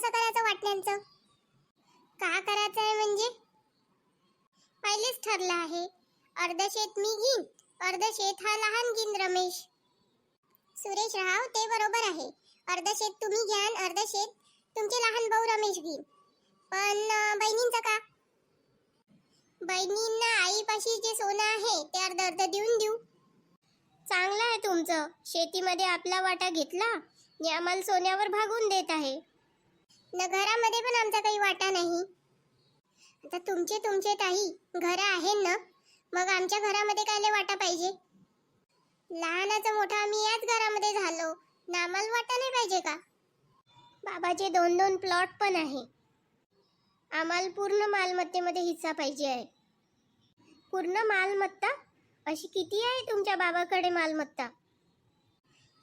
कसं करायचं वाटण्यांचं? का करायचं आहे म्हणजे? पहिलेच ठरलं आहे, अर्ध शेत मी घेईन, अर्ध शेत हा लहान घेईन रमेश. सुरेश राव, ते बरोबर आहे. अर्ध शेत तुम्ही घ्या आणि अर्ध शेत तुमचे लहान भाऊ रमेश घेईन. पण बहिणींचं का? बहिणींना आईपाशी जे सोनं आहे ते अर्ध अर्ध देऊ. चांगलं आहे तुमचं. शेतीमध्ये आपला वाटा घेतला आणि आम्हाला सोन्यावर भागून देत आहे न. घरामध्ये पण आमचा काही वाटा नाही. आता तुमचे ताई घर आहे ना, मग आमच्या घरामध्ये कायले वाटा पाहिजे? लहानाचं मोठं आम्ही याच घरामध्ये झालो ना, आम्हाला वाटा नाही पाहिजे का? बाबाचे 2-2 प्लॉट पण आहे. आम्हाला पूर्ण मालमत्तेमध्ये हिस्सा पाहिजे आहे. पूर्ण मालमत्ता? अशी किती आहे तुमच्या बाबाकडे मालमत्ता?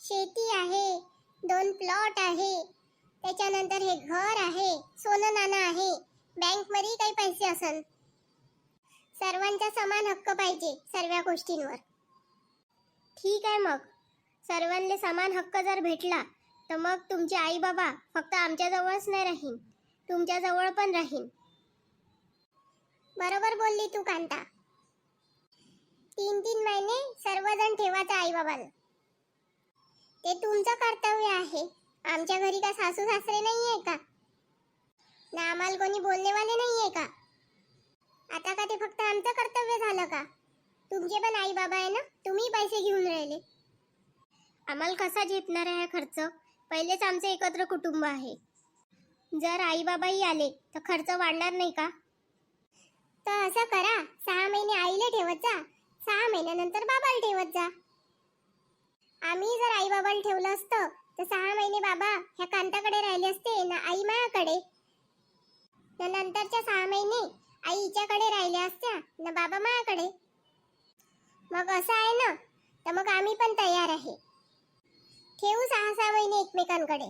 शेती आहे, 2 प्लॉट आहे, त्याच्यानंतर हे घर आहे, सोनं नाणं आहे, बँक मध्ये काही पैसे असन. सर्वांचा समान हक्क पाहिजे सर्व गोष्टींवर. ठीक आहे, मग सर्वांना समान हक्क जर भेटला तर मग तुमचे आई बाबा फक्त आमच्या जवळच नाही राहीन, तुमच्या जवळ पण राहीन. बरोबर बोलली तू कांता. 3-3 महिने सर्वजण ठेवायचं आई बाबाला. ते तुमचं कर्तव्य आहे. आमच्या घरी का सासू सासरे नाहीये का? ना आम्हाला कोणी बोलणेवाले नाहीये का? आता का ते फक्त आमचं कर्तव्य झालं का? तुमचे पण आई बाबा आहे ना, तुम्ही पैसे घेऊन राहिले. आम्हाला कसा झेपणार आहे खर्च? पहिलेच आमचे एकत्र कुटुंब आहे. जर आई बाबाही आले तर खर्च वाढणार नाही का? तर असं करा, 6 महिने आईला ठेवत जा, 6 महिन्यानंतर बाबाला ठेवत जा. आम्ही जर आई बाबाला ठेवलं असतं तर 6 महिने बाबा ह्या कांताकडे राहिले असते ना, आई मायाकडे. नंतरच्या 6 महिने आई हिच्याकडे राहिल्या असत्या ना, बाबा मायाकडे. मग असं आहे ना, तर मग आम्ही पण तयार आहे. ठेवू 6-6 महिने एकमेकांकडे.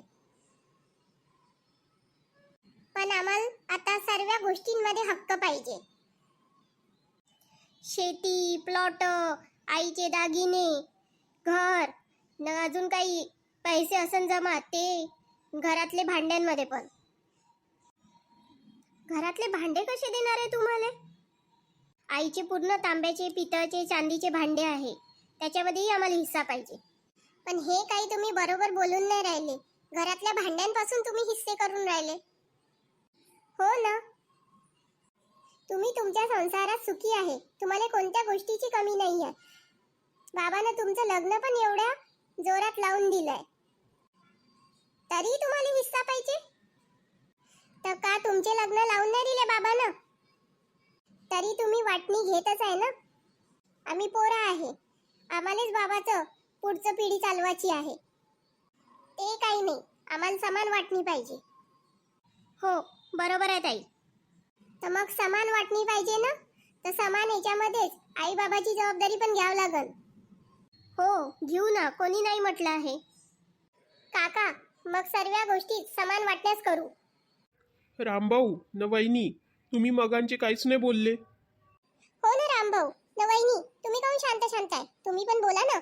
पण आम्हाला आता सर्व गोष्टींमध्ये हक्क पाहिजे. शेती, प्लॉट, आईचे दागिने, घर न अजून काही पैसे असन जमा ते, घरातले भांड्यांमध्ये पण. घरातले भांडे कसे देणार आहे तुम्हाला? आईचे पूर्ण तांब्याचे, पितळचे, चांदीचे भांडे आहे, त्याच्यामध्येही आम्हाला हिस्सा पाहिजे. पण हे काही तुम्ही बरोबर बोलून नाही राहिले. घरातल्या भांड्यांपासून तुम्ही हिस्से करून राहिले. हो ना, तुम्ही तुमच्या संसारात सुखी आहे. तुम्हाला कोणत्या गोष्टीची कमी नाही आहे. बाबानं तुमचं लग्न पण एवढ्या जोरात लावून दिलंय, तरी तुम्हाला हिस्सा पाहिजे? तर का तुमचे लग्न लावून नाही दिले बाबानं? तरी तुम्ही वाटणी घेतच आहे ना. आम्ही पोरं आहे, आम्हालाच बाबाचं पुढचं पिढी चालवायची आहे. ते काही नाही, आम्हाला समान वाटणी पाहिजे. हो, बरोबर आहे ताई. तर मग समान वाटणी पाहिजे ना, तर समान याच्यामध्येच आई बाबाची जबाबदारी पण घ्यावं लागल. हो, घेऊ ना, कोणी नाही म्हटलं आहे. काका, मग सर्व गोष्टी समान वाटण्यास करू. रामभाऊ न वहिनी, तुम्ही मगांचे काहीच नाही बोलले. हो ना रामभाऊ न वहिनी, तुम्ही काहून शांत आहे? तुम्ही पण बोला ना.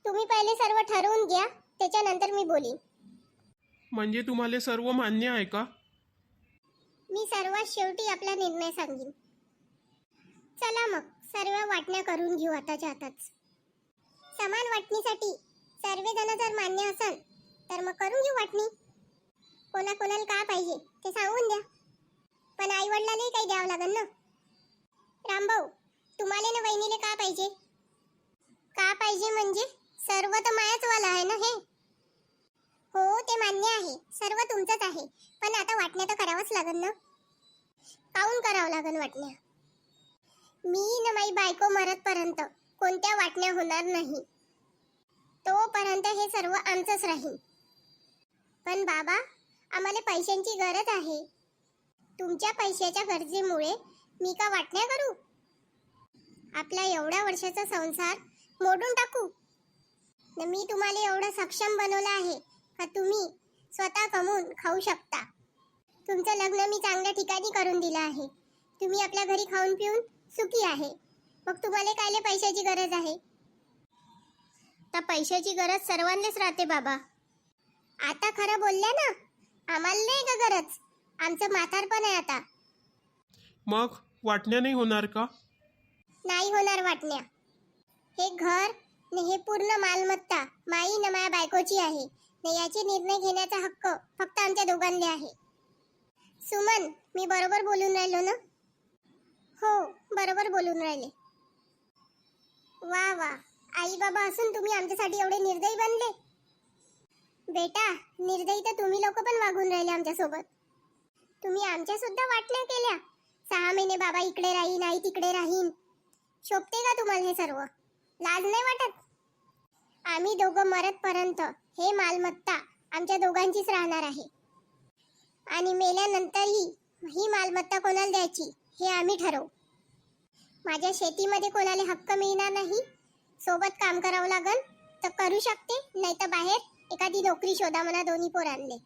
तुम्ही पहिले सर्व ठरवून घ्या, त्याच्यानंतर मी बोलीन. म्हणजे तुम्हाला सर्व मान्य आहे का? मी सर्वात शेवटी आपला निर्णय सांगेन. चला मग सर्व वाटण्या करून घेऊ आताच्या आताच. समान वाटणीसाठी सर्वजण जर मान्य असेल तर मग करून घेऊ वाटणी. कोणाकोणाला का पाहिजे ते सांगून द्या. पण आई वडिलांनाही काही द्यावं लागेल ना. रामभाऊ, तुम्हाला ना वहिनीले का पाहिजे? का पाहिजे म्हणजे सर्व तर मायाच वाला आहे ना हे. हो, ते मान्य आहे, सर्व तुमचंच आहे. पण आता वाटण्या तर करावंच लागेल ना. काहून करावं लागेल वाटण्या? मी न माई बायको मरतपर्यंत कोणत्या वाटण्या होणार नाही. तोपर्यंत हे सर्व आमचंच राहील. पण बाबा, आम्हाला पैशांची गरज आहे. तुमच्या पैशाच्या गरजेमुळे मी का वाटण्या करू? आपला एवढ्या वर्षाचा संसार मोडून टाकू? मी तुम्हाला एवढं सक्षम बनवलं आहे का तुम्ही स्वतः कमवून खाऊ शकता. तुमचं लग्न मी चांगल्या ठिकाणी करून दिलं आहे. तुम्ही आपल्या घरी खाऊन पिऊन सुखी आहे. मग तुम्हाला कायले पैशाची गरज आहे? तर पैशाची गरज सर्वांनाच राहते बाबा. आता खरं बोलल्या ना, आम्हाला नाही का गरज, आमचं म्हातारपण आहे आता. मग वाटण्या नाही होणार का? नाही होणार वाटण्या. हे घर न हे पूर्ण मालमत्ता माई न माझ्या बायकोची आहे. न याचे निर्णय घेण्याचा हक्क फक्त आमच्या दोघांले आहे. सुमन, मी बरोबर बोलून राहिलो ना? हो, बरोबर बोलून राहिले. वा वा, आई बाबा असून तुम्ही आमच्यासाठी एवढे निर्दयी बनले. बेटा, निर्दयी तर तुम्ही लोक पण वागून राहिले आमच्यासोबत. तुम्ही आमच्या सुद्धा वाटण्या केल्या. 6 महिने बाबा इकडे राहीन, आई तिकडे राहीन. शोभते का तुम्हाला हे सर्व? लाज नाही वाटत? आम्ही दोघं मरतपर्यंत हे मालमत्ता आमच्या दोघांचीच राहणार आहे. आणि मेल्यानंतरही ही मालमत्ता कोणाला द्यायची हे आम्ही ठरवू. माझ्या शेतीमध्ये कोणाला हक्क मिळणार नाही. सोबत काम करावं लागल तर करू शकते, नाही तर बाहेर एखादी नोकरी शोधा म्हणा दोन्ही पोरांले.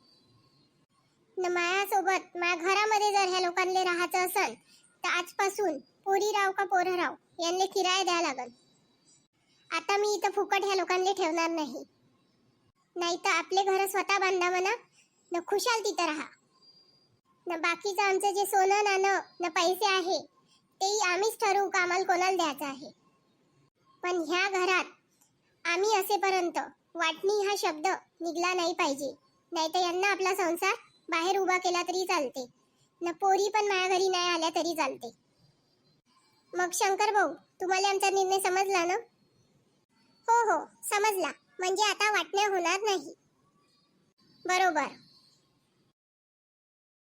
न माझ्यासोबत माझ्या घरामध्ये जर ह्या लोकांना राहायचं असेल तर आजपासून पोरी राव का पोरं राव यांना किराया द्यावा लागल. आता मी इथं फुकट ह्या लोकांना ठेवणार नाही. नाही तर आपले घर स्वतः बांधा म्हणा, न खुशाल तिथं राहा. न बाकीचं आमचं जे सोनं नाणं न पैसे आहे तेही आम्हीच ठरवू का आम्हाला कोणाला द्यायचं आहे. पण ह्या घरात आम्ही असेपर्यंत वाटणी हा शब्द निघला नाही पाहिजे. नाही तर यांना आपला संसार बाहेर उभा केला तरी चालते, न पोरी पण माझ्या घरी नाही आल्या तरी चालते. मग शंकर भाऊ, तुम्हाला आमचा निर्णय समजला ना? हो हो, समजला. म्हणजे आता वाटण्या होणार नाही. बरोबर.